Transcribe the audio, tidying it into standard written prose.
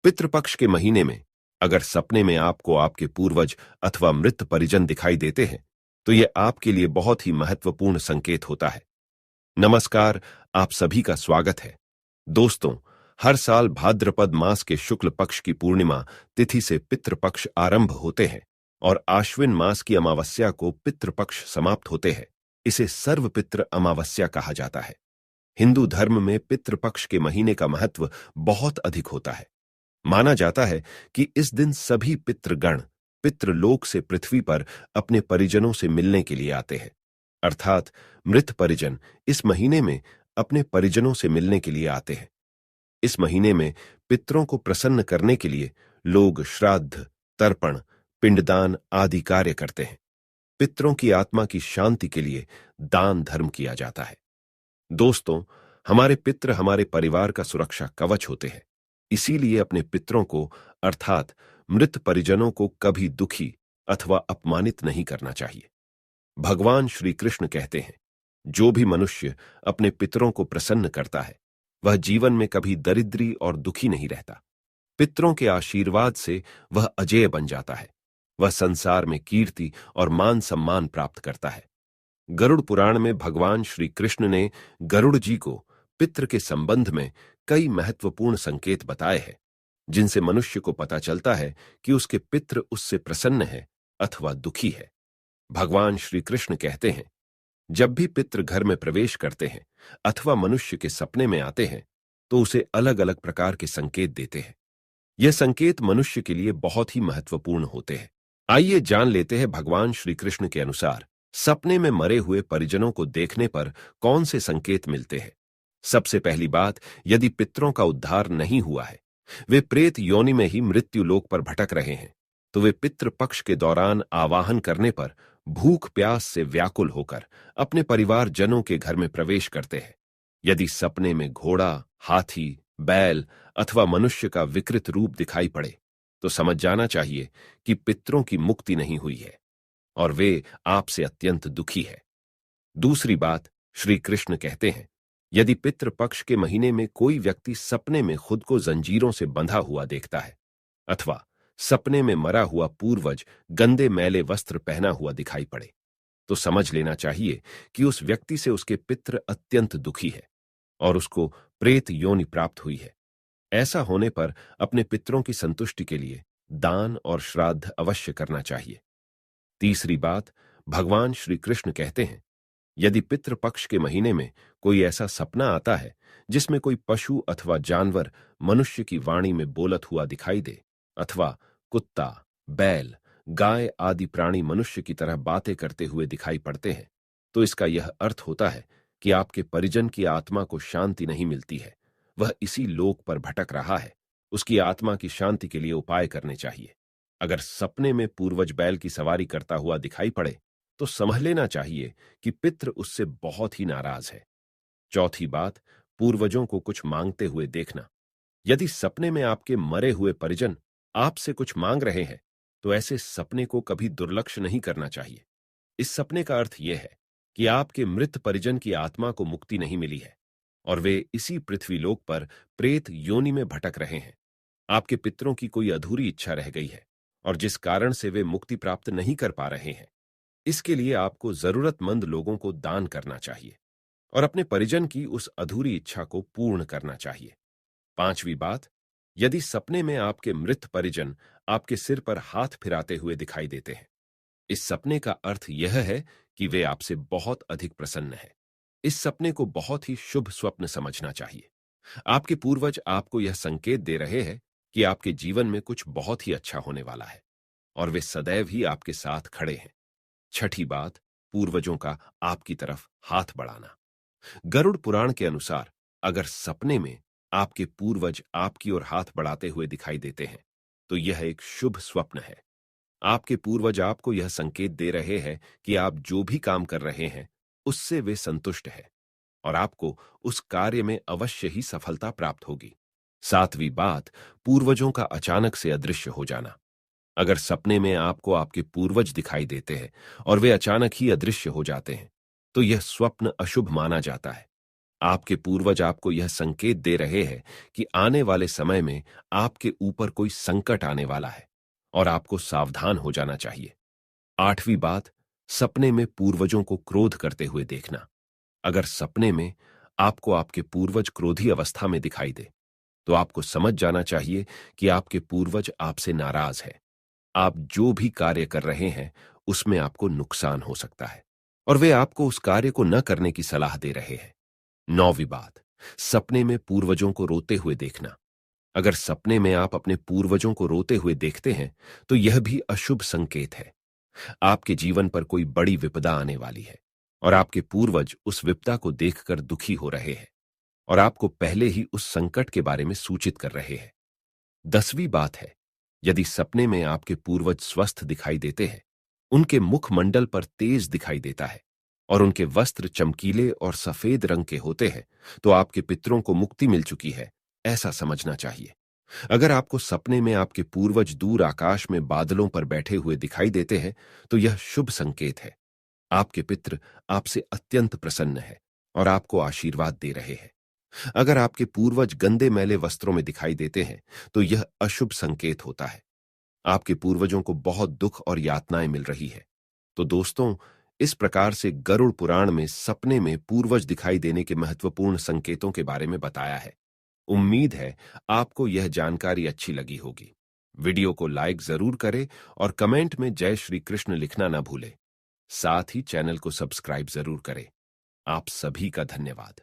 पितृपक्ष के महीने में अगर सपने में आपको आपके पूर्वज अथवा मृत परिजन दिखाई देते हैं तो यह आपके लिए बहुत ही महत्वपूर्ण संकेत होता है। नमस्कार, आप सभी का स्वागत है। दोस्तों, हर साल भाद्रपद मास के शुक्ल पक्ष की पूर्णिमा तिथि से पितृपक्ष आरंभ होते हैं और आश्विन मास की अमावस्या को पितृपक्ष समाप्त होते हैं। इसे सर्वपितृ अमावस्या कहा जाता है। हिंदू धर्म में पितृपक्ष के महीने का महत्व बहुत अधिक होता है। माना जाता है कि इस दिन सभी पितृगण पितृलोक से पृथ्वी पर अपने परिजनों से मिलने के लिए आते हैं। अर्थात मृत परिजन इस महीने में अपने परिजनों से मिलने के लिए आते हैं। इस महीने में पितरों को प्रसन्न करने के लिए लोग श्राद्ध, तर्पण, पिंडदान आदि कार्य करते हैं। पितरों की आत्मा की शांति के लिए दान धर्म किया जाता है। दोस्तों, हमारे पितृ हमारे परिवार का सुरक्षा कवच होते हैं। इसीलिए अपने पितरों को अर्थात मृत परिजनों को कभी दुखी अथवा अपमानित नहीं करना चाहिए। भगवान श्री कृष्ण कहते हैं, जो भी मनुष्य अपने पितरों को प्रसन्न करता है वह जीवन में कभी दरिद्री और दुखी नहीं रहता। पितरों के आशीर्वाद से वह अजेय बन जाता है। वह संसार में कीर्ति और मान सम्मान प्राप्त करता है। गरुड़ पुराण में भगवान श्री कृष्ण ने गरुड़ जी को पितृ के संबंध में कई महत्वपूर्ण संकेत बताए हैं, जिनसे मनुष्य को पता चलता है कि उसके पितृ उससे प्रसन्न है अथवा दुखी है। भगवान श्री कृष्ण कहते हैं, जब भी पितृ घर में प्रवेश करते हैं अथवा मनुष्य के सपने में आते हैं तो उसे अलग अलग प्रकार के संकेत देते हैं। यह संकेत मनुष्य के लिए बहुत ही महत्वपूर्ण होते हैं। आइए जान लेते हैं भगवान श्री कृष्ण के अनुसार सपने में मरे हुए परिजनों को देखने पर कौन से संकेत मिलते हैं। सबसे पहली बात, यदि पितरों का उद्धार नहीं हुआ है, वे प्रेत योनि में ही मृत्यु लोक पर भटक रहे हैं, तो वे पितृ पक्ष के दौरान आवाहन करने पर भूख प्यास से व्याकुल होकर अपने परिवार जनों के घर में प्रवेश करते हैं। यदि सपने में घोड़ा, हाथी, बैल अथवा मनुष्य का विकृत रूप दिखाई पड़े तो समझ जाना चाहिए कि पितरों की मुक्ति नहीं हुई है और वे आपसे अत्यंत दुखी है। दूसरी बात, श्री कृष्ण कहते हैं, यदि पितृपक्ष के महीने में कोई व्यक्ति सपने में खुद को जंजीरों से बंधा हुआ देखता है अथवा सपने में मरा हुआ पूर्वज गंदे मैले वस्त्र पहना हुआ दिखाई पड़े तो समझ लेना चाहिए कि उस व्यक्ति से उसके पितृ अत्यंत दुखी है और उसको प्रेत योनि प्राप्त हुई है। ऐसा होने पर अपने पितरों की संतुष्टि के लिए दान और श्राद्ध अवश्य करना चाहिए। तीसरी बात, भगवान श्री कृष्ण कहते हैं, यदि पितृपक्ष के महीने में कोई ऐसा सपना आता है जिसमें कोई पशु अथवा जानवर मनुष्य की वाणी में बोलत हुआ दिखाई दे अथवा कुत्ता, बैल, गाय आदि प्राणी मनुष्य की तरह बातें करते हुए दिखाई पड़ते हैं तो इसका यह अर्थ होता है कि आपके परिजन की आत्मा को शांति नहीं मिलती है, वह इसी लोक पर भटक रहा है। उसकी आत्मा की शांति के लिए उपाय करने चाहिए। अगर सपने में पूर्वज बैल की सवारी करता हुआ दिखाई पड़े तो समझ लेना चाहिए कि पितृ उससे बहुत ही नाराज है। चौथी बात, पूर्वजों को कुछ मांगते हुए देखना। यदि सपने में आपके मरे हुए परिजन आपसे कुछ मांग रहे हैं तो ऐसे सपने को कभी दुर्लक्ष्य नहीं करना चाहिए। इस सपने का अर्थ यह है कि आपके मृत परिजन की आत्मा को मुक्ति नहीं मिली है और वे इसी पृथ्वीलोक पर प्रेत योनि में भटक रहे हैं। आपके पितरों की कोई अधूरी इच्छा रह गई है और जिस कारण से वे मुक्ति प्राप्त नहीं कर पा रहे हैं। इसके लिए आपको जरूरतमंद लोगों को दान करना चाहिए और अपने परिजन की उस अधूरी इच्छा को पूर्ण करना चाहिए। पांचवी बात, यदि सपने में आपके मृत परिजन आपके सिर पर हाथ फिराते हुए दिखाई देते हैं, इस सपने का अर्थ यह है कि वे आपसे बहुत अधिक प्रसन्न हैं। इस सपने को बहुत ही शुभ स्वप्न समझना चाहिए। आपके पूर्वज आपको यह संकेत दे रहे हैं कि आपके जीवन में कुछ बहुत ही अच्छा होने वाला है और वे सदैव ही आपके साथ खड़े हैं। छठी बात, पूर्वजों का आपकी तरफ हाथ बढ़ाना। गरुड़ पुराण के अनुसार अगर सपने में आपके पूर्वज आपकी ओर हाथ बढ़ाते हुए दिखाई देते हैं तो यह एक शुभ स्वप्न है। आपके पूर्वज आपको यह संकेत दे रहे हैं कि आप जो भी काम कर रहे हैं उससे वे संतुष्ट हैं और आपको उस कार्य में अवश्य ही सफलता प्राप्त होगी। सातवीं बात, पूर्वजों का अचानक से अदृश्य हो जाना। अगर सपने में आपको आपके पूर्वज दिखाई देते हैं और वे अचानक ही अदृश्य हो जाते हैं तो यह स्वप्न अशुभ माना जाता है। आपके पूर्वज आपको यह संकेत दे रहे हैं कि आने वाले समय में आपके ऊपर कोई संकट आने वाला है और आपको सावधान हो जाना चाहिए। आठवीं बात, सपने में पूर्वजों को क्रोध करते हुए देखना। अगर सपने में आपको आपके पूर्वज क्रोधी अवस्था में दिखाई दे, तो आपको समझ जाना चाहिए कि आपके पूर्वज आपसे नाराज है। आप जो भी कार्य कर रहे हैं, उसमें आपको नुकसान हो सकता है और वे आपको उस कार्य को न करने की सलाह दे रहे हैं। नौवीं बात, सपने में पूर्वजों को रोते हुए देखना। अगर सपने में आप अपने पूर्वजों को रोते हुए देखते हैं, तो यह भी अशुभ संकेत है। आपके जीवन पर कोई बड़ी विपदा आने वाली है और आपके पूर्वज उस विपदा को देखकर दुखी हो रहे हैं और आपको पहले ही उस संकट के बारे में सूचित कर रहे हैं। 10वीं बात है, यदि सपने में आपके पूर्वज स्वस्थ दिखाई देते हैं, उनके मुखमंडल पर तेज दिखाई देता है और उनके वस्त्र चमकीले और सफेद रंग के होते हैं, तो आपके पितरों को मुक्ति मिल चुकी है, ऐसा समझना चाहिए। अगर आपको सपने में आपके पूर्वज दूर आकाश में बादलों पर बैठे हुए दिखाई देते हैं, तो यह शुभ संकेत है। आपके पितृ आपसे अत्यंत प्रसन्न है और आपको आशीर्वाद दे रहे हैं। अगर आपके पूर्वज गंदे मैले वस्त्रों में दिखाई देते हैं, तो यह अशुभ संकेत होता है। आपके पूर्वजों को बहुत दुख और यातनाएं मिल रही है। तो दोस्तों, इस प्रकार से गरुड़ पुराण में सपने में पूर्वज दिखाई देने के महत्वपूर्ण संकेतों के बारे में बताया है। उम्मीद है आपको यह जानकारी अच्छी लगी होगी। वीडियो को लाइक जरूर करें और कमेंट में जय श्री कृष्ण लिखना ना भूलें। साथ ही चैनल को सब्सक्राइब जरूर करें। आप सभी का धन्यवाद।